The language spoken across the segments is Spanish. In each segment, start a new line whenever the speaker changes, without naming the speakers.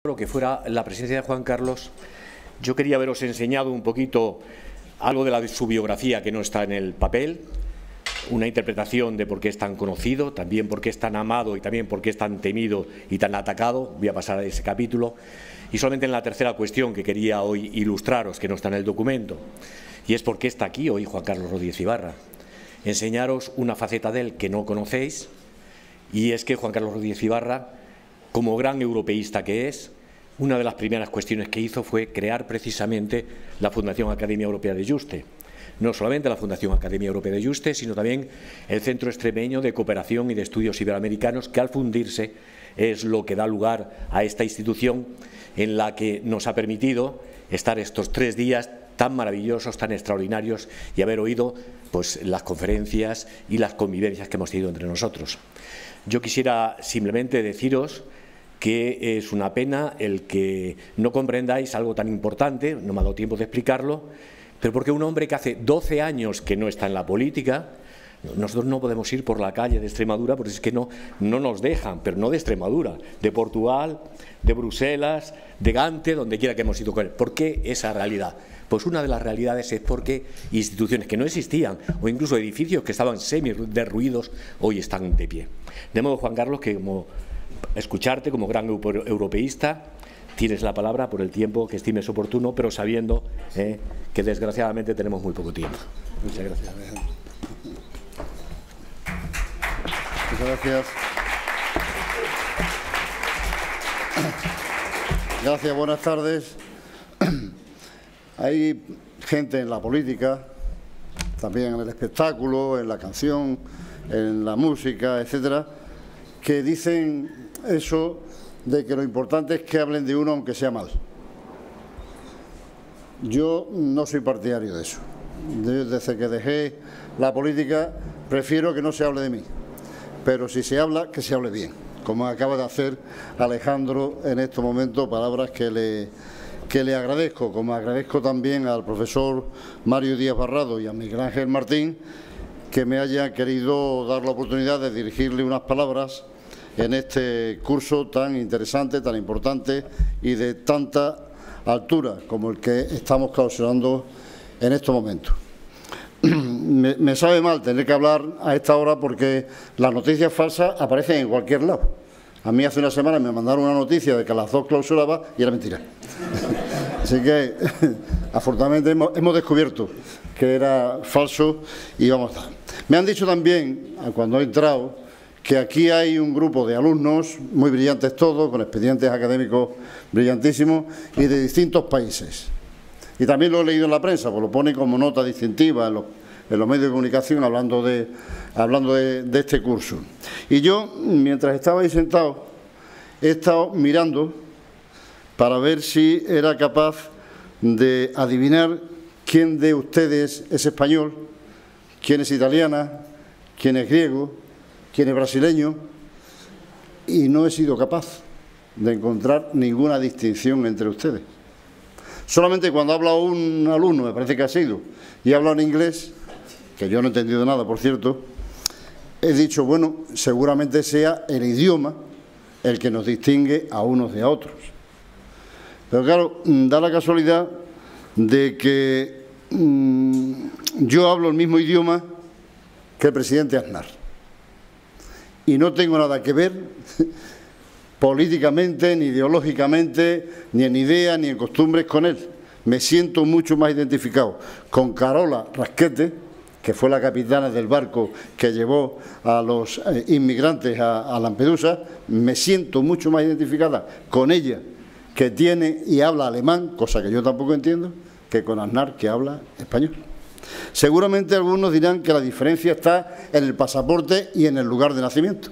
que fuera la presencia de Juan Carlos, yo quería haberos enseñado un poquito algo de su biografía que no está en el papel, una interpretación de por qué es tan conocido, también por qué es tan amado y también por qué es tan temido y tan atacado. Voy a pasar a ese capítulo. Y solamente en la tercera cuestión que quería hoy ilustraros, que no está en el documento, y es por qué está aquí hoy Juan Carlos Rodríguez Ibarra. Enseñaros una faceta de él que no conocéis, y es que Juan Carlos Rodríguez Ibarra, como gran europeísta que es, una de las primeras cuestiones que hizo fue crear precisamente la Fundación Academia Europea de Juste. No solamente la Fundación Academia Europea de Juste, sino también el Centro Extremeño de Cooperación y de Estudios Iberoamericanos, que al fundirse es lo que da lugar a esta institución en la que nos ha permitido estar estos 3 días tan maravillosos, tan extraordinarios, y haber oído pues las conferencias y las convivencias que hemos tenido entre nosotros. Yo quisiera simplemente deciros que es una pena el que no comprendáis algo tan importante, no me ha dado tiempo de explicarlo, pero porque un hombre que hace 12 años que no está en la política, nosotros no podemos ir por la calle de Extremadura porque es que no nos dejan, pero no de Extremadura, de Portugal, de Bruselas, de Gante, donde quiera que hemos ido con él. ¿Por qué esa realidad? Pues una de las realidades es porque instituciones que no existían o incluso edificios que estaban semi-derruidos hoy están de pie. De modo, Juan Carlos, que como escucharte como gran europeísta, tienes la palabra por el tiempo que estimes oportuno, pero sabiendo que desgraciadamente tenemos muy poco tiempo. Muchas gracias.
Muchas gracias. Gracias, buenas tardes. Hay gente en la política, también en el espectáculo, en la canción, en la música, etcétera, que dicen eso de que lo importante es que hablen de uno aunque sea mal. Yo no soy partidario de eso. Desde que dejé la política prefiero que no se hable de mí, pero si se habla, que se hable bien, como acaba de hacer Alejandro en estos momentos, palabras que le agradezco, como agradezco también al profesor Mario Díaz Barrado y a Miguel Ángel Martín que me haya querido dar la oportunidad de dirigirle unas palabras en este curso tan interesante, tan importante y de tanta altura como el que estamos clausurando en estos momentos. Me sabe mal tener que hablar a esta hora porque las noticias falsas aparecen en cualquier lado. A mí hace una semana me mandaron una noticia de que a las 2 clausuraba y era mentira. Así que, afortunadamente, hemos descubierto que era falso y vamos a estar. Me han dicho también, cuando he entrado, que aquí hay un grupo de alumnos, muy brillantes todos, con expedientes académicos brillantísimos y de distintos países. Y también lo he leído en la prensa, pues lo pone como nota distintiva en los medios de comunicación hablando de este curso. Y yo, mientras estaba ahí sentado, he estado mirando para ver si era capaz de adivinar quién de ustedes es español, quién es italiana, quién es griego, quién es brasileño, y no he sido capaz de encontrar ninguna distinción entre ustedes. Solamente cuando ha hablado un alumno, me parece que ha sido, y ha hablado en inglés, que yo no he entendido nada, por cierto, he dicho, bueno, seguramente sea el idioma el que nos distingue a unos de a otros. Pero claro, da la casualidad de que yo hablo el mismo idioma que el presidente Aznar. Y no tengo nada que ver políticamente, ni ideológicamente, ni en ideas, ni en costumbres con él. Me siento mucho más identificado con Carola Rasquete, que fue la capitana del barco que llevó a los inmigrantes a Lampedusa. Me siento mucho más identificada con ella, que tiene y habla alemán, cosa que yo tampoco entiendo, que con Aznar, que habla español. Seguramente algunos dirán que la diferencia está en el pasaporte y en el lugar de nacimiento.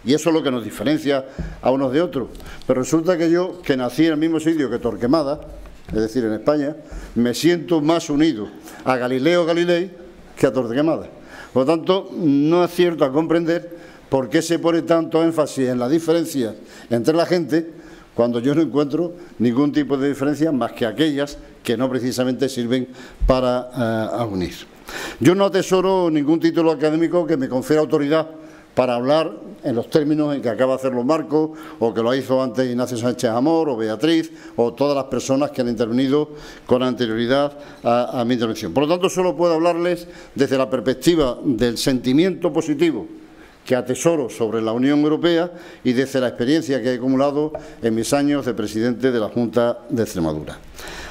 Y eso es lo que nos diferencia a unos de otros. Pero resulta que yo, que nací en el mismo sitio que Torquemada, es decir, en España, me siento más unido a Galileo Galilei que a Torquemada. Por lo tanto, no acierto a comprender por qué se pone tanto énfasis en la diferencia entre la gente cuando yo no encuentro ningún tipo de diferencia más que aquellas que no precisamente sirven para unir. Yo no atesoro ningún título académico que me confiera autoridad para hablar en los términos en que acaba de hacerlo Marco, o que lo hizo antes Ignacio Sánchez Amor, o Beatriz, o todas las personas que han intervenido con anterioridad a mi intervención. Por lo tanto, solo puedo hablarles desde la perspectiva del sentimiento positivo que atesoro sobre la Unión Europea y desde la experiencia que he acumulado en mis años de presidente de la Junta de Extremadura.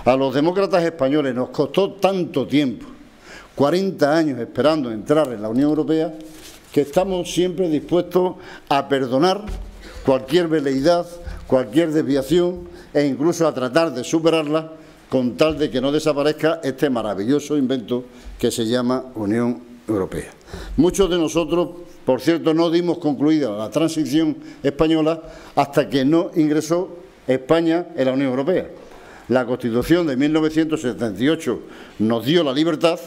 A los demócratas españoles nos costó tanto tiempo, 40 años esperando entrar en la Unión Europea, que estamos siempre dispuestos a perdonar cualquier veleidad, cualquier desviación e incluso a tratar de superarla con tal de que no desaparezca este maravilloso invento que se llama Unión Europea. Muchos de nosotros, por cierto, no dimos concluida la transición española hasta que no ingresó España en la Unión Europea. La Constitución de 1978 nos dio la libertad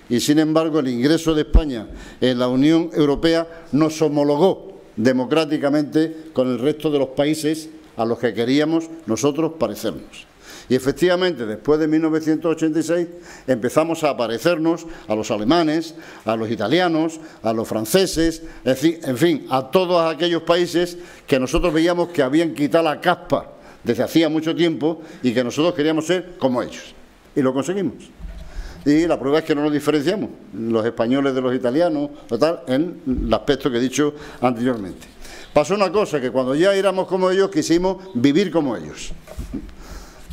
y, sin embargo, el ingreso de España en la Unión Europea nos homologó democráticamente con el resto de los países a los que queríamos nosotros parecernos. Y efectivamente, después de 1986, empezamos a parecernos a los alemanes, a los italianos, a los franceses, en fin, a todos aquellos países que nosotros veíamos que habían quitado la caspa desde hacía mucho tiempo y que nosotros queríamos ser como ellos. Y lo conseguimos. Y la prueba es que no nos diferenciamos, los españoles de los italianos, o tal, en el aspecto que he dicho anteriormente. Pasó una cosa, que cuando ya éramos como ellos, quisimos vivir como ellos.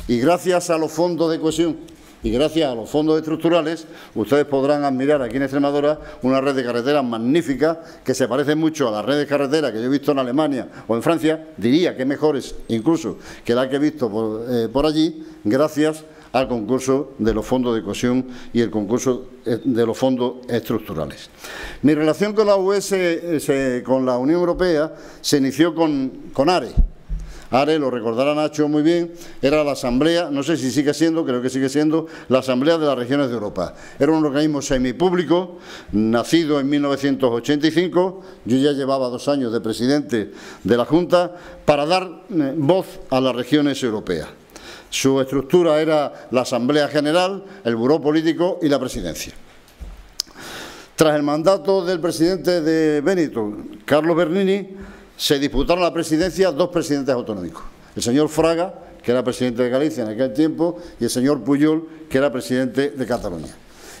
Y gracias a los fondos de cohesión y gracias a los fondos estructurales, ustedes podrán admirar aquí en Extremadura una red de carreteras magnífica que se parece mucho a las redes de carreteras que yo he visto en Alemania o en Francia, diría que mejores incluso que las que he visto por allí, gracias al concurso de los fondos de cohesión y el concurso de los fondos estructurales. Mi relación con la UE, con la Unión Europea, se inició con ARE. ARE, lo recordará Nacho muy bien, era la Asamblea, no sé si sigue siendo, creo que sigue siendo, la Asamblea de las Regiones de Europa. Era un organismo semipúblico, nacido en 1985, yo ya llevaba 2 años de presidente de la Junta, para dar voz a las regiones europeas. Su estructura era la Asamblea General, el Buró Político y la Presidencia. Tras el mandato del presidente de Benetton, Carlos Bernini, se disputaron la presidencia 2 presidentes autonómicos. El señor Fraga, que era presidente de Galicia en aquel tiempo, y el señor Pujol, que era presidente de Cataluña.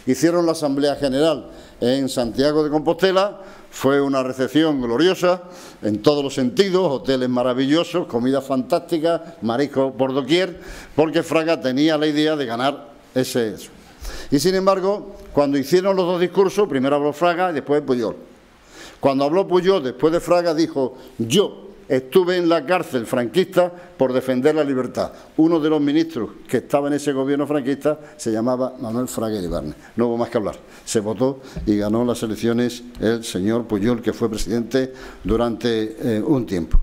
Hicieron la Asamblea General en Santiago de Compostela. Fue una recepción gloriosa en todos los sentidos, hoteles maravillosos, comida fantástica, marisco por doquier, porque Fraga tenía la idea de ganar eso. Y sin embargo, cuando hicieron los 2 discursos, primero habló Fraga y después Pujol. Cuando habló Pujol, después de Fraga, dijo: yo estuve en la cárcel franquista por defender la libertad. Uno de los ministros que estaba en ese gobierno franquista se llamaba Manuel Fraga Iribarne. No hubo más que hablar. Se votó y ganó las elecciones el señor Pujol, que fue presidente durante un tiempo.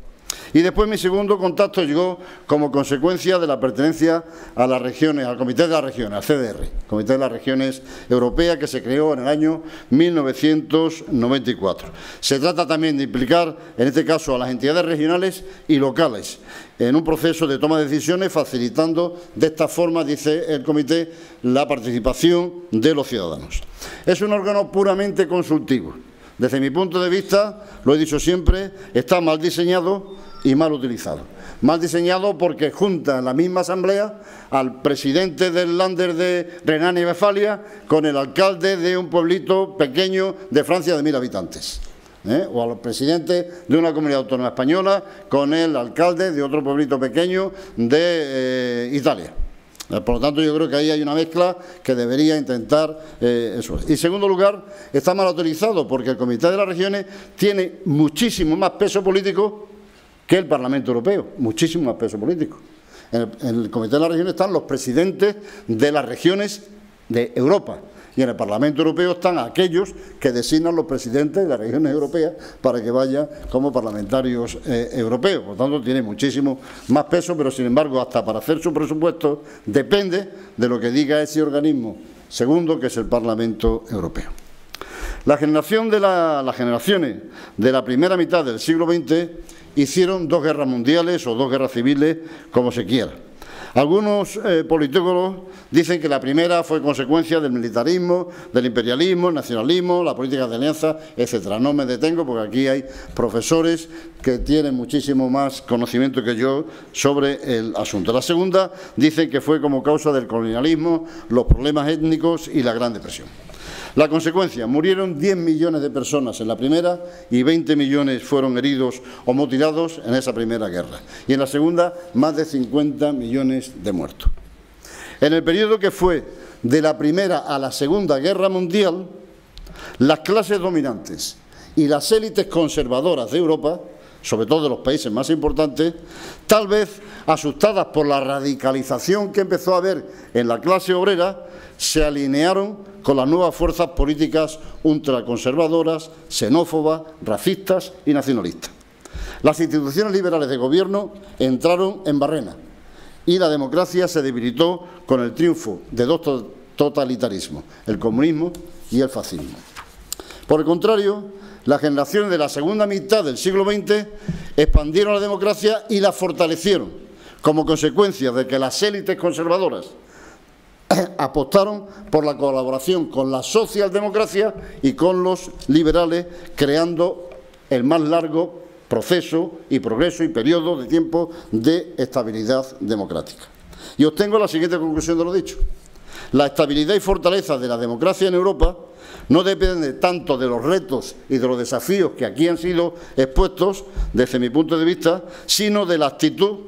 Y después mi segundo contacto llegó como consecuencia de la pertenencia a las regiones, al Comité de las Regiones, al CDR, Comité de las Regiones Europeas, que se creó en el año 1994. Se trata también de implicar, en este caso, a las entidades regionales y locales en un proceso de toma de decisiones, facilitando de esta forma, dice el comité, la participación de los ciudadanos. Es un órgano puramente consultivo. Desde mi punto de vista, lo he dicho siempre, está mal diseñado y mal utilizado. Mal diseñado porque junta en la misma asamblea al presidente del Länder de Renania-Westfalia con el alcalde de un pueblito pequeño de Francia de 1000 habitantes. O al presidente de una comunidad autónoma española con el alcalde de otro pueblito pequeño de Italia. Por lo tanto, yo creo que ahí hay una mezcla que debería intentar eso. Y en segundo lugar, está mal autorizado porque el Comité de las Regiones tiene muchísimo más peso político que el Parlamento Europeo, muchísimo más peso político. En el Comité de las Regiones están los presidentes de las regiones de Europa y en el Parlamento Europeo están aquellos que designan los presidentes de las regiones europeas para que vayan como parlamentarios europeos. Por lo tanto, tiene muchísimo más peso, pero sin embargo, hasta para hacer su presupuesto depende de lo que diga ese organismo segundo, que es el Parlamento Europeo. Las generaciones de la primera mitad del siglo XX hicieron 2 guerras mundiales o 2 guerras civiles, como se quiera. Algunos politólogos dicen que la primera fue consecuencia del militarismo, del imperialismo, el nacionalismo, la política de alianza, etcétera. No me detengo porque aquí hay profesores que tienen muchísimo más conocimiento que yo sobre el asunto. La segunda dicen que fue como causa del colonialismo, los problemas étnicos y la Gran Depresión. La consecuencia, murieron 10 millones de personas en la primera y 20 millones fueron heridos o mutilados en esa primera guerra. Y en la segunda, más de 50 millones de muertos. En el periodo que fue de la Primera a la Segunda Guerra Mundial, las clases dominantes y las élites conservadoras de Europa, sobre todo de los países más importantes, tal vez asustadas por la radicalización que empezó a haber en la clase obrera, se alinearon con las nuevas fuerzas políticas ultraconservadoras, xenófobas, racistas y nacionalistas. Las instituciones liberales de gobierno entraron en barrena y la democracia se debilitó con el triunfo de 2 totalitarismos, el comunismo y el fascismo. Por el contrario, las generaciones de la segunda mitad del siglo XX expandieron la democracia y la fortalecieron, como consecuencia de que las élites conservadoras apostaron por la colaboración con la socialdemocracia y con los liberales, creando el más largo proceso y progreso y periodo de tiempo de estabilidad democrática. Y obtengo la siguiente conclusión de lo dicho. La estabilidad y fortaleza de la democracia en Europa no depende tanto de los retos y de los desafíos que aquí han sido expuestos, desde mi punto de vista, sino de la actitud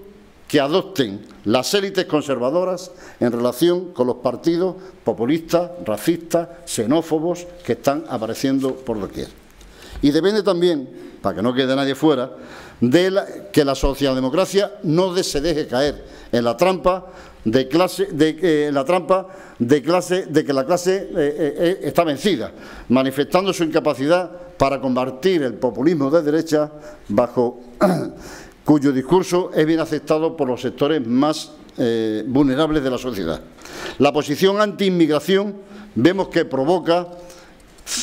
que adopten las élites conservadoras en relación con los partidos populistas, racistas, xenófobos que están apareciendo por doquier. Y depende también, para que no quede nadie fuera, de que la socialdemocracia no se deje caer en la trampa de que la clase está vencida, manifestando su incapacidad para combatir el populismo de derecha bajo cuyo discurso es bien aceptado por los sectores más vulnerables de la sociedad. La posición anti-inmigración vemos que provoca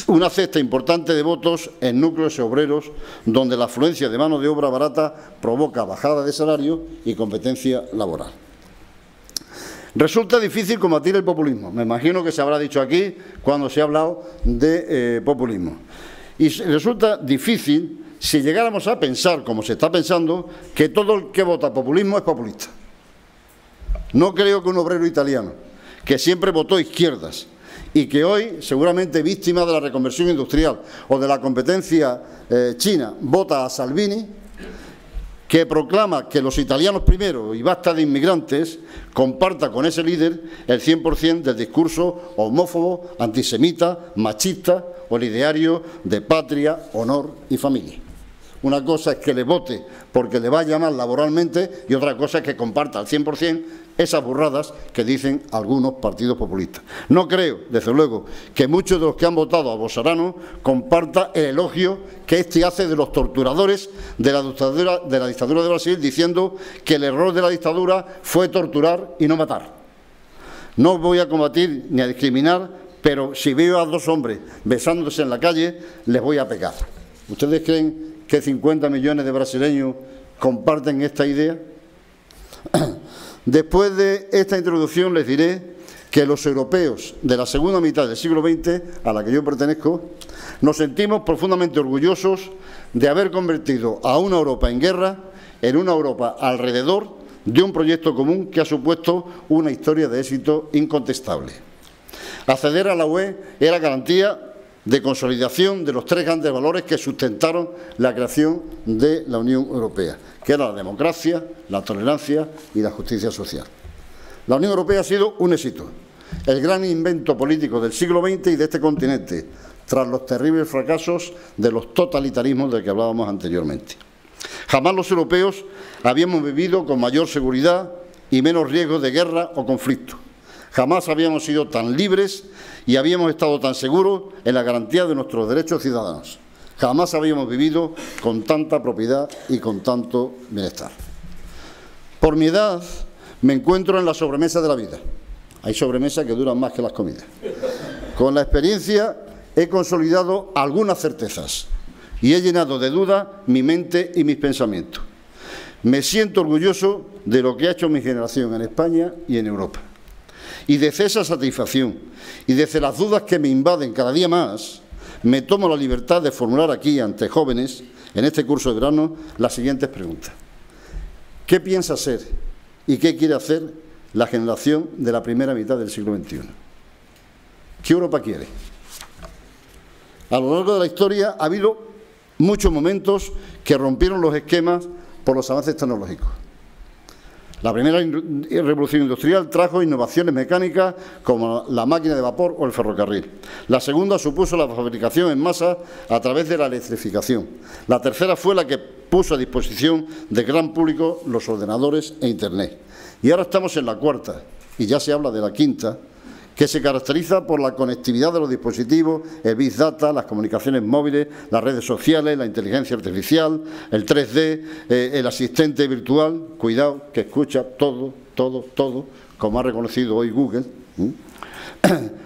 una cesta importante de votos en núcleos obreros, donde la afluencia de mano de obra barata provoca bajada de salario y competencia laboral. Resulta difícil combatir el populismo. Me imagino que se habrá dicho aquí cuando se ha hablado de populismo. Y resulta difícil si llegáramos a pensar, como se está pensando, que todo el que vota populismo es populista. No creo que un obrero italiano, que siempre votó izquierdas y que hoy, seguramente víctima de la reconversión industrial o de la competencia china, vota a Salvini, que proclama que los italianos primero y basta de inmigrantes, comparta con ese líder el 100% del discurso homófobo, antisemita, machista o el ideario de patria, honor y familia. Una cosa es que le vote porque le vaya mal laboralmente y otra cosa es que comparta al 100% esas burradas que dicen algunos partidos populistas. No creo, desde luego, que muchos de los que han votado a Bolsonaro compartan el elogio que éste hace de los torturadores de la dictadura de Brasil, diciendo que el error de la dictadura fue torturar y no matar. No voy a combatir ni a discriminar, pero si veo a 2 hombres besándose en la calle, les voy a pegar. ¿Ustedes creen que 50 millones de brasileños comparten esta idea? Después de esta introducción les diré que los europeos de la segunda mitad del siglo XX, a la que yo pertenezco, nos sentimos profundamente orgullosos de haber convertido a una Europa en guerra en una Europa alrededor de un proyecto común que ha supuesto una historia de éxito incontestable. Acceder a la UE era garantía de consolidación de los 3 grandes valores que sustentaron la creación de la Unión Europea, que era la democracia, la tolerancia y la justicia social. La Unión Europea ha sido un éxito, el gran invento político del siglo XX y de este continente, tras los terribles fracasos de los totalitarismos del que hablábamos anteriormente. Jamás los europeos habíamos vivido con mayor seguridad y menos riesgo de guerra o conflicto. Jamás habíamos sido tan libres y habíamos estado tan seguros en la garantía de nuestros derechos ciudadanos. Jamás habíamos vivido con tanta propiedad y con tanto bienestar. Por mi edad me encuentro en la sobremesa de la vida. Hay sobremesas que duran más que las comidas. Con la experiencia he consolidado algunas certezas, y he llenado de dudas mi mente y mis pensamientos. Me siento orgulloso de lo que ha hecho mi generación en España y en Europa. Y desde esa satisfacción y desde las dudas que me invaden cada día más, me tomo la libertad de formular aquí ante jóvenes, en este curso de verano, las siguientes preguntas. ¿Qué piensa ser y qué quiere hacer la generación de la primera mitad del siglo XXI? ¿Qué Europa quiere? A lo largo de la historia ha habido muchos momentos que rompieron los esquemas por los avances tecnológicos. La primera revolución industrial trajo innovaciones mecánicas como la máquina de vapor o el ferrocarril. La segunda supuso la fabricación en masa a través de la electrificación. La tercera fue la que puso a disposición del gran público los ordenadores e Internet. Y ahora estamos en la cuarta, y ya se habla de la quinta, que se caracteriza por la conectividad de los dispositivos, el Big Data, las comunicaciones móviles, las redes sociales, la inteligencia artificial, el 3D, el asistente virtual, cuidado, que escucha todo, como ha reconocido hoy Google,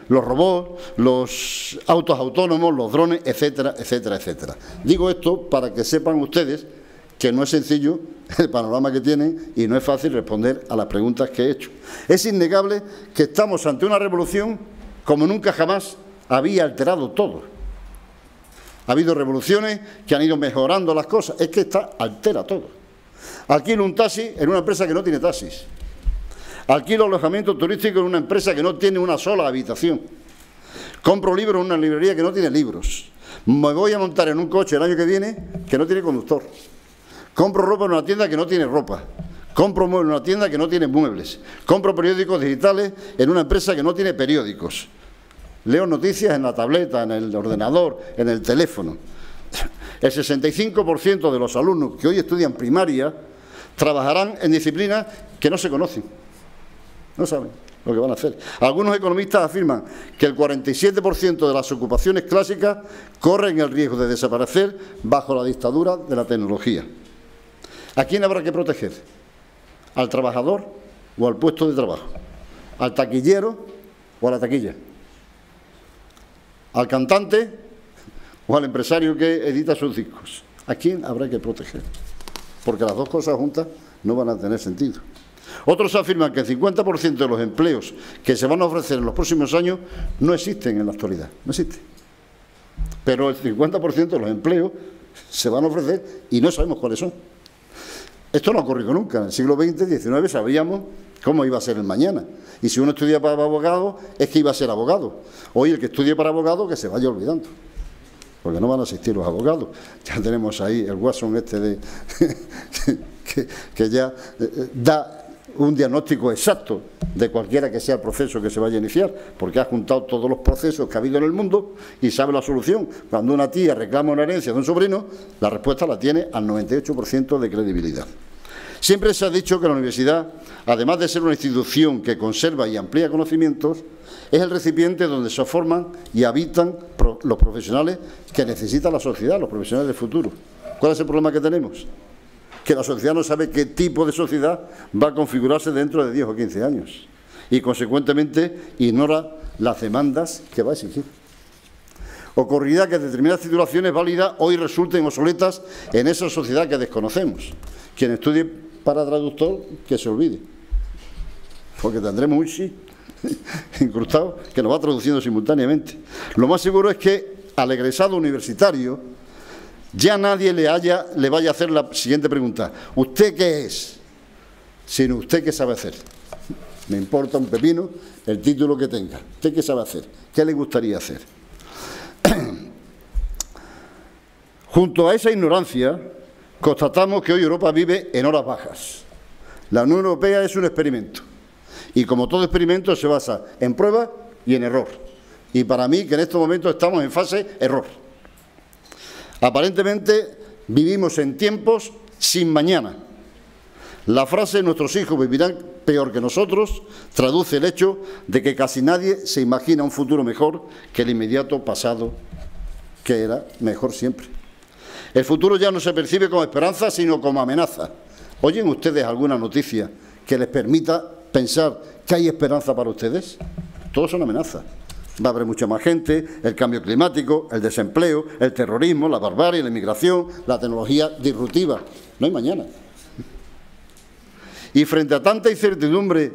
los robots, los autos autónomos, los drones, etcétera, etcétera, etcétera. Digo esto para que sepan ustedes que no es sencillo el panorama que tienen y no es fácil responder a las preguntas que he hecho. Es innegable que estamos ante una revolución como nunca jamás había alterado todo. Ha habido revoluciones que han ido mejorando las cosas. Es que esta altera todo. Alquilo un taxi en una empresa que no tiene taxis. Alquilo alojamiento turístico en una empresa que no tiene una sola habitación. Compro libros en una librería que no tiene libros. Me voy a montar en un coche el año que viene que no tiene conductor. Compro ropa en una tienda que no tiene ropa. Compro muebles en una tienda que no tiene muebles. Compro periódicos digitales en una empresa que no tiene periódicos. Leo noticias en la tableta, en el ordenador, en el teléfono. El 65% de los alumnos que hoy estudian primaria trabajarán en disciplinas que no se conocen. No saben lo que van a hacer. Algunos economistas afirman que el 47% de las ocupaciones clásicas corren el riesgo de desaparecer bajo la dictadura de la tecnología. ¿A quién habrá que proteger? ¿Al trabajador o al puesto de trabajo? ¿Al taquillero o a la taquilla? ¿Al cantante o al empresario que edita sus discos? ¿A quién habrá que proteger? Porque las dos cosas juntas no van a tener sentido. Otros afirman que el 50% de los empleos que se van a ofrecer en los próximos años no existen en la actualidad. No existen. Pero el 50% de los empleos se van a ofrecer y no sabemos cuáles son. Esto no ha ocurrido nunca. En el siglo XX, XIX sabíamos cómo iba a ser el mañana. Y si uno estudia para abogado, es que iba a ser abogado. Hoy el que estudie para abogado, que se vaya olvidando. Porque no van a asistir los abogados. Ya tenemos ahí el Watson de que ya da un diagnóstico exacto de cualquiera que sea el proceso que se vaya a iniciar, porque ha juntado todos los procesos que ha habido en el mundo y sabe la solución. Cuando una tía reclama una herencia de un sobrino, la respuesta la tiene al 98% de credibilidad. Siempre se ha dicho que la universidad, además de ser una institución que conserva y amplía conocimientos, es el recipiente donde se forman y habitan los profesionales que necesita la sociedad, los profesionales del futuro. ¿Cuál es el problema que tenemos? Que la sociedad no sabe qué tipo de sociedad va a configurarse dentro de 10 o 15 años y, consecuentemente, ignora las demandas que va a exigir. Ocurrirá que determinadas titulaciones válidas hoy resulten obsoletas en esa sociedad que desconocemos. Quien estudie para traductor, que se olvide, porque tendremos un sí incrustado que nos va traduciendo simultáneamente. Lo más seguro es que al egresado universitario ya nadie le vaya a hacer la siguiente pregunta: ¿usted qué es? Sino ¿usted qué sabe hacer? Me importa un pepino el título que tenga. ¿Usted qué sabe hacer? ¿Qué le gustaría hacer? Junto a esa ignorancia, constatamos que hoy Europa vive en horas bajas. La Unión Europea es un experimento. Y como todo experimento se basa en prueba y en error. Y para mí que en estos momentos estamos en fase error. Aparentemente vivimos en tiempos sin mañana. La frase «nuestros hijos vivirán peor que nosotros» traduce el hecho de que casi nadie se imagina un futuro mejor que el inmediato pasado, que era mejor siempre. El futuro ya no se percibe como esperanza, sino como amenaza. ¿Oyen ustedes alguna noticia que les permita pensar que hay esperanza para ustedes? Todos son amenazas. Va a haber mucha más gente, el cambio climático, el desempleo, el terrorismo, la barbarie, la inmigración, la tecnología disruptiva. No hay mañana. Y frente a tanta incertidumbre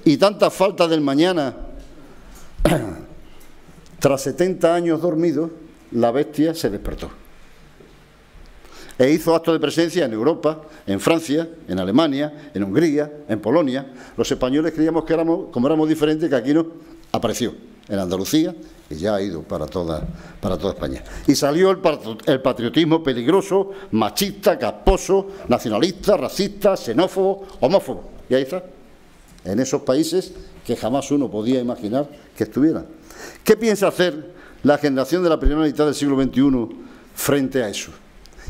y tanta falta del mañana, tras 70 años dormidos, la bestia se despertó. E hizo acto de presencia en Europa, en Francia, en Alemania, en Hungría, en Polonia. Los españoles creíamos que como éramos diferentes, que aquí no apareció en Andalucía y ya ha ido para toda España. Y salió el patriotismo peligroso, machista, casposo, nacionalista, racista, xenófobo, homófobo. Y ahí está, en esos países que jamás uno podía imaginar que estuvieran. ¿Qué piensa hacer la generación de la primera mitad del siglo XXI frente a eso?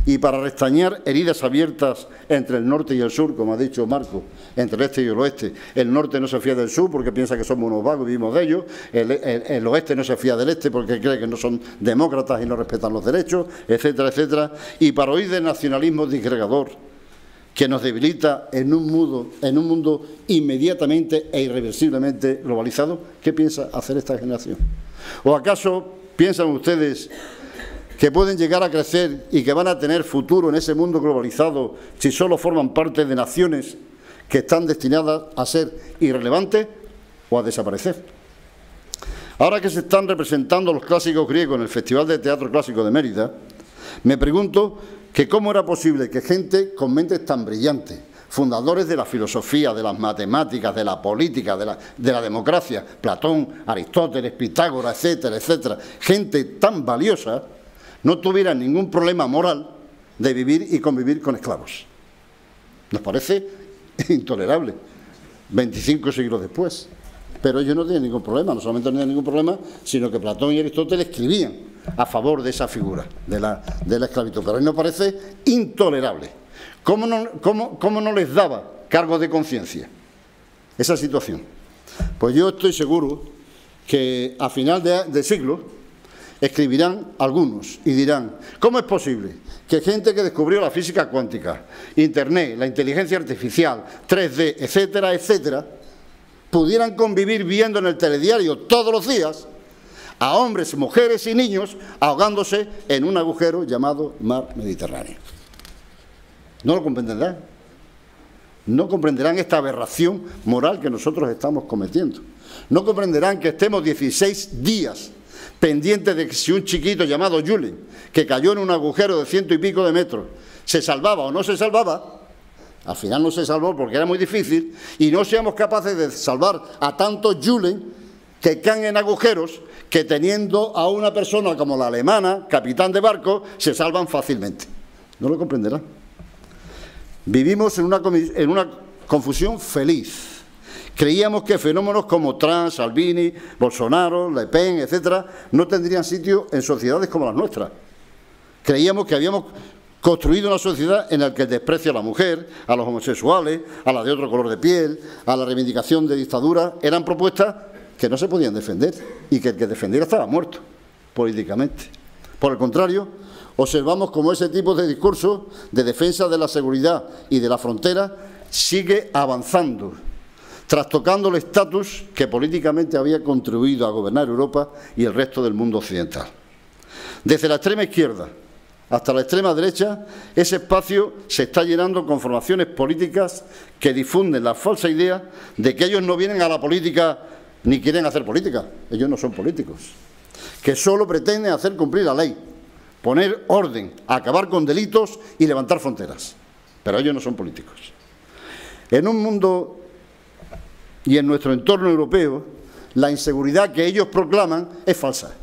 Y para restañar heridas abiertas entre el norte y el sur, como ha dicho Marco, entre el este y el oeste. El norte no se fía del sur porque piensa que somos unos vagos y vivimos de ellos. El oeste no se fía del este porque cree que no son demócratas y no respetan los derechos, etcétera, etcétera. Y para huir del nacionalismo disgregador que nos debilita en un mundo inmediatamente e irreversiblemente globalizado, ¿qué piensa hacer esta generación? ¿O acaso piensan ustedes que pueden llegar a crecer y que van a tener futuro en ese mundo globalizado si solo forman parte de naciones que están destinadas a ser irrelevantes o a desaparecer? Ahora que se están representando los clásicos griegos en el Festival de Teatro Clásico de Mérida, me pregunto que cómo era posible que gente con mentes tan brillantes, fundadores de la filosofía, de las matemáticas, de la política, de la democracia, Platón, Aristóteles, Pitágoras, etcétera, etcétera, gente tan valiosa, no tuvieran ningún problema moral de vivir y convivir con esclavos. Nos parece intolerable, 25 siglos después. Pero ellos no tienen ningún problema, no solamente no tienen ningún problema, sino que Platón y Aristóteles escribían a favor de esa figura, de la esclavitud. Pero a mí nos parece intolerable. ¿Cómo no les daba cargo de conciencia esa situación? Pues yo estoy seguro que a final de siglo escribirán algunos y dirán: ¿cómo es posible que gente que descubrió la física cuántica, Internet, la inteligencia artificial, 3D, etcétera, etcétera, pudieran convivir viendo en el telediario todos los días a hombres, mujeres y niños ahogándose en un agujero llamado mar Mediterráneo? No lo comprenderán. No comprenderán esta aberración moral que nosotros estamos cometiendo. No comprenderán que estemos 16 días pendiente de que si un chiquito llamado Julen, que cayó en un agujero de 100 y pico de metros, se salvaba o no se salvaba. Al final no se salvó porque era muy difícil, y no seamos capaces de salvar a tantos Julen que caen en agujeros, que teniendo a una persona como la alemana, capitán de barco, se salvan fácilmente. No lo comprenderán. Vivimos en una confusión feliz. Creíamos que fenómenos como Trump, Salvini, Bolsonaro, Le Pen, etcétera, no tendrían sitio en sociedades como las nuestras. Creíamos que habíamos construido una sociedad en la que el desprecio a la mujer, a los homosexuales, a la de otro color de piel, a la reivindicación de dictadura, eran propuestas que no se podían defender y que el que defendiera estaba muerto políticamente. Por el contrario, observamos cómo ese tipo de discurso de defensa de la seguridad y de la frontera sigue avanzando, trastocando el estatus que políticamente había contribuido a gobernar Europa y el resto del mundo occidental. Desde la extrema izquierda hasta la extrema derecha, ese espacio se está llenando con formaciones políticas que difunden la falsa idea de que ellos no vienen a la política ni quieren hacer política. Ellos no son políticos, que solo pretenden hacer cumplir la ley, poner orden, acabar con delitos y levantar fronteras. Pero ellos no son políticos. En un mundo y en nuestro entorno europeo, la inseguridad que ellos proclaman es falsa.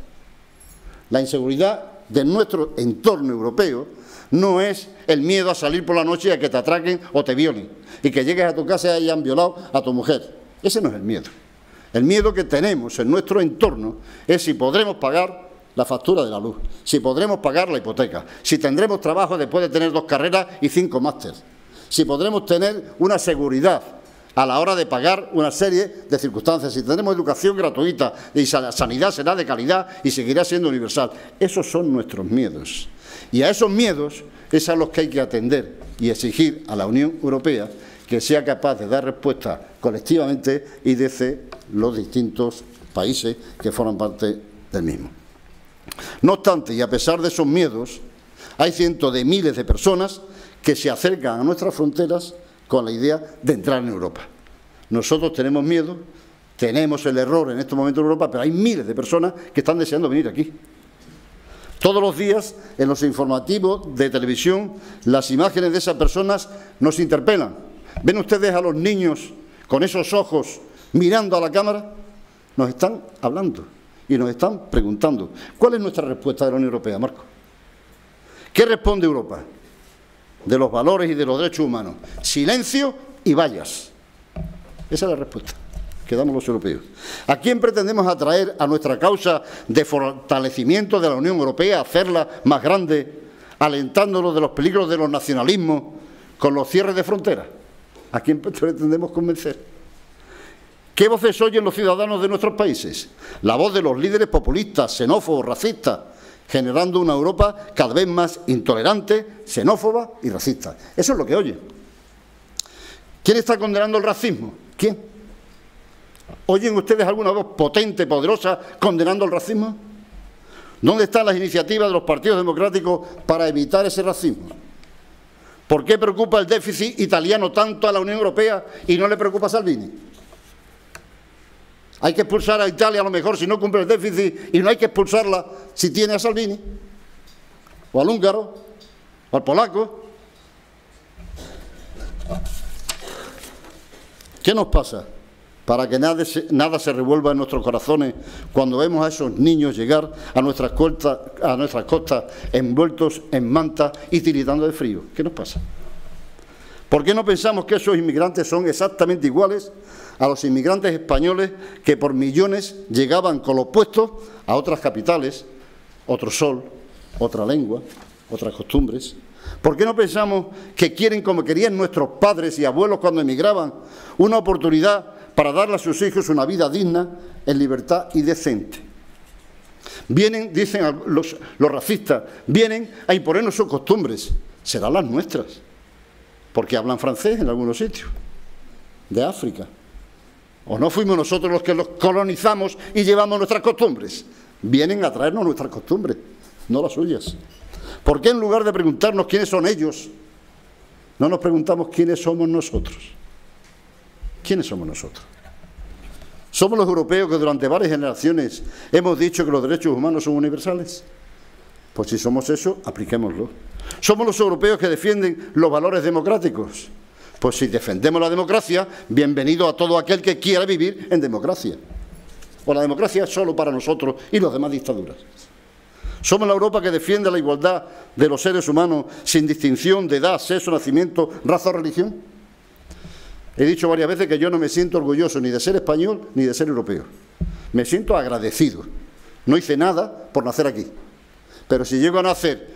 La inseguridad de nuestro entorno europeo no es el miedo a salir por la noche y a que te atraquen o te violen, y que llegues a tu casa y hayan violado a tu mujer. Ese no es el miedo. El miedo que tenemos en nuestro entorno es si podremos pagar la factura de la luz, si podremos pagar la hipoteca, si tendremos trabajo después de tener 2 carreras y 5 másteres, si podremos tener una seguridad a la hora de pagar una serie de circunstancias, si tendremos educación gratuita y la sanidad será de calidad y seguirá siendo universal. Esos son nuestros miedos. Y a esos miedos es a los que hay que atender y exigir a la Unión Europea que sea capaz de dar respuesta colectivamente y desde los distintos países que forman parte del mismo. No obstante, y a pesar de esos miedos, hay cientos de miles de personas que se acercan a nuestras fronteras con la idea de entrar en Europa. Nosotros tenemos miedo, tenemos el error en estos momentos en Europa, pero hay miles de personas que están deseando venir aquí. Todos los días, en los informativos de televisión, las imágenes de esas personas nos interpelan. ¿Ven ustedes a los niños con esos ojos mirando a la cámara? Nos están hablando y nos están preguntando. ¿Cuál es nuestra respuesta de la Unión Europea, Marco? ¿Qué responde Europa de los valores y de los derechos humanos? Silencio y vallas. Esa es la respuesta que damos los europeos. ¿A quién pretendemos atraer a nuestra causa de fortalecimiento de la Unión Europea, hacerla más grande, alentándonos de los peligros de los nacionalismos con los cierres de fronteras? ¿A quién pretendemos convencer? ¿Qué voces oyen los ciudadanos de nuestros países? La voz de los líderes populistas, xenófobos, racistas, generando una Europa cada vez más intolerante, xenófoba y racista. Eso es lo que oyen. ¿Quién está condenando el racismo? ¿Quién? ¿Oyen ustedes alguna voz potente, poderosa, condenando el racismo? ¿Dónde están las iniciativas de los partidos democráticos para evitar ese racismo? ¿Por qué preocupa el déficit italiano tanto a la Unión Europea y no le preocupa a Salvini? Hay que expulsar a Italia a lo mejor si no cumple el déficit y no hay que expulsarla si tiene a Salvini, o al húngaro, o al polaco. ¿Qué nos pasa? Para que nada se revuelva en nuestros corazones cuando vemos a esos niños llegar a nuestras costas envueltos en mantas y tiritando de frío. ¿Qué nos pasa? ¿Por qué no pensamos que esos inmigrantes son exactamente iguales a los inmigrantes españoles que por millones llegaban con lo opuesto a otras capitales, otro sol, otra lengua, otras costumbres? ¿Por qué no pensamos que quieren, como querían nuestros padres y abuelos cuando emigraban, una oportunidad para darle a sus hijos una vida digna, en libertad y decente? Vienen, dicen los racistas, vienen a imponernos sus costumbres. Serán las nuestras, porque hablan francés en algunos sitios de África. ¿O no fuimos nosotros los que los colonizamos y llevamos nuestras costumbres? Vienen a traernos nuestras costumbres, no las suyas. ¿Por qué en lugar de preguntarnos quiénes son ellos, no nos preguntamos quiénes somos nosotros? ¿Quiénes somos nosotros? ¿Somos los europeos que durante varias generaciones hemos dicho que los derechos humanos son universales? Pues si somos eso, apliquémoslo. ¿Somos los europeos que defienden los valores democráticos? Pues si defendemos la democracia, bienvenido a todo aquel que quiera vivir en democracia. O la democracia es solo para nosotros y los demás dictaduras. ¿Somos la Europa que defiende la igualdad de los seres humanos sin distinción de edad, sexo, nacimiento, raza o religión? He dicho varias veces que yo no me siento orgulloso ni de ser español ni de ser europeo. Me siento agradecido. No hice nada por nacer aquí. Pero si llego a nacer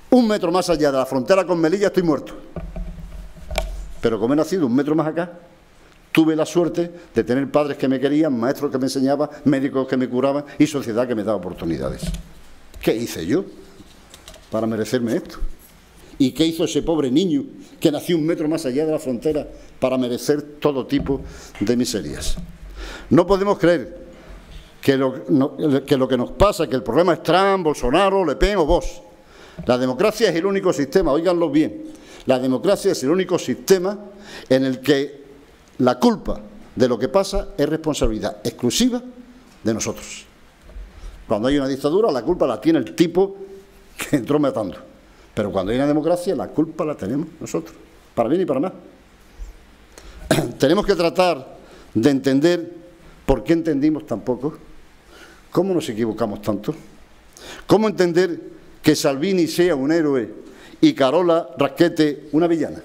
1 metro más allá de la frontera con Melilla, estoy muerto. Pero como he nacido 1 metro más acá, tuve la suerte de tener padres que me querían, maestros que me enseñaban, médicos que me curaban y sociedad que me daba oportunidades. ¿Qué hice yo para merecerme esto? ¿Y qué hizo ese pobre niño que nació 1 metro más allá de la frontera para merecer todo tipo de miserias? No podemos creer que lo que nos pasa, que el problema es Trump, Bolsonaro, Le Pen o Vox. La democracia es el único sistema, óiganlo bien, la democracia es el único sistema en el que la culpa de lo que pasa es responsabilidad exclusiva de nosotros. Cuando hay una dictadura, la culpa la tiene el tipo que entró matando. Pero cuando hay una democracia, la culpa la tenemos nosotros, para bien y para mal. Tenemos que tratar de entender por qué entendimos tan poco, cómo nos equivocamos tanto, cómo entender que Salvini sea un héroe y Carola Rackete una villana,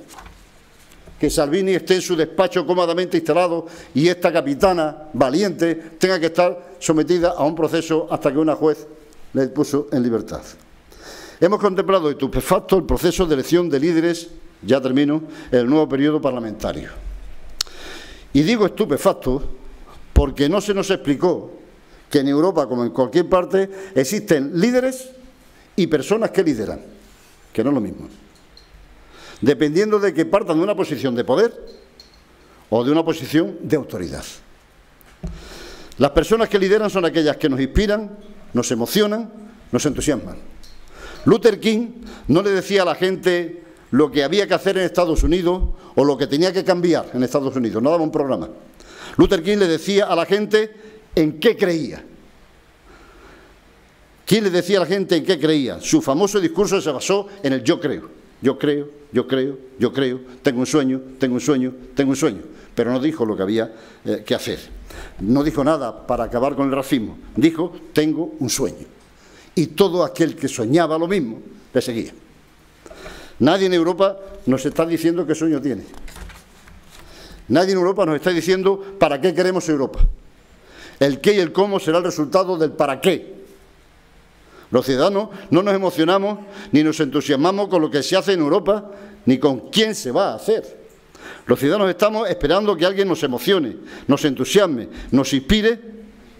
que Salvini esté en su despacho cómodamente instalado y esta capitana valiente tenga que estar sometida a un proceso hasta que una juez le puso en libertad. Hemos contemplado estupefacto el proceso de elección de líderes, ya termino, en el nuevo periodo parlamentario. Y digo estupefacto porque no se nos explicó que en Europa, como en cualquier parte, existen líderes y personas que lideran, que no es lo mismo. Dependiendo de que partan de una posición de poder o de una posición de autoridad. Las personas que lideran son aquellas que nos inspiran, nos emocionan, nos entusiasman. Luther King no le decía a la gente lo que había que hacer en Estados Unidos o lo que tenía que cambiar en Estados Unidos, no daba un programa. Luther King le decía a la gente en qué creía. ¿Quién le decía a la gente en qué creía? Su famoso discurso se basó en el yo creo. Yo creo, yo creo, yo creo, tengo un sueño, tengo un sueño, tengo un sueño. Pero no dijo lo que había que hacer. No dijo nada para acabar con el racismo. Dijo, tengo un sueño. Y todo aquel que soñaba lo mismo, le seguía. Nadie en Europa nos está diciendo qué sueño tiene. Nadie en Europa nos está diciendo para qué queremos Europa. El qué y el cómo será el resultado del para qué. Los ciudadanos no nos emocionamos ni nos entusiasmamos con lo que se hace en Europa, ni con quién se va a hacer. Los ciudadanos estamos esperando que alguien nos emocione, nos entusiasme, nos inspire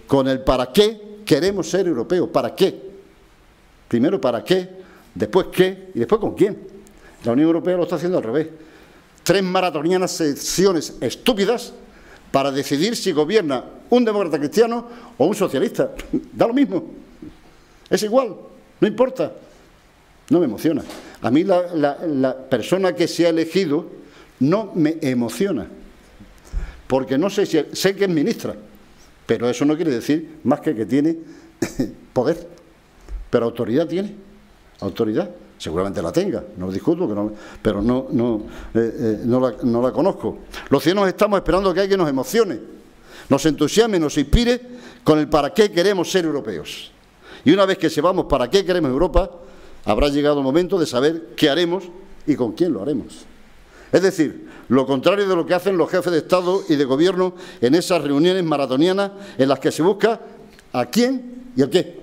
con el para qué queremos ser europeos. ¿Para qué? Primero para qué, después qué y después con quién. La Unión Europea lo está haciendo al revés. 3 maratonianas sesiones estúpidas para decidir si gobierna un demócrata cristiano o un socialista. Da lo mismo. Es igual, no importa. No me emociona. A mí la persona que se ha elegido no me emociona. Porque no sé si sé que es ministra, pero eso no quiere decir más que tiene poder. Pero autoridad tiene. Autoridad. Seguramente la tenga, no lo discuto, pero no la conozco. Los ciudadanos estamos esperando que alguien nos emocione, nos entusiasme, nos inspire con el para qué queremos ser europeos. Y una vez que sepamos para qué queremos Europa, habrá llegado el momento de saber qué haremos y con quién lo haremos. Es decir, lo contrario de lo que hacen los jefes de Estado y de Gobierno en esas reuniones maratonianas en las que se busca a quién y el qué.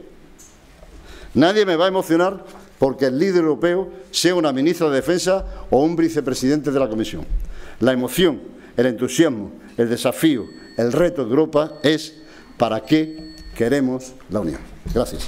Nadie me va a emocionar porque el líder europeo sea una ministra de Defensa o un vicepresidente de la Comisión. La emoción, el entusiasmo, el desafío, el reto de Europa es ¿para qué queremos la Unión? Gracias.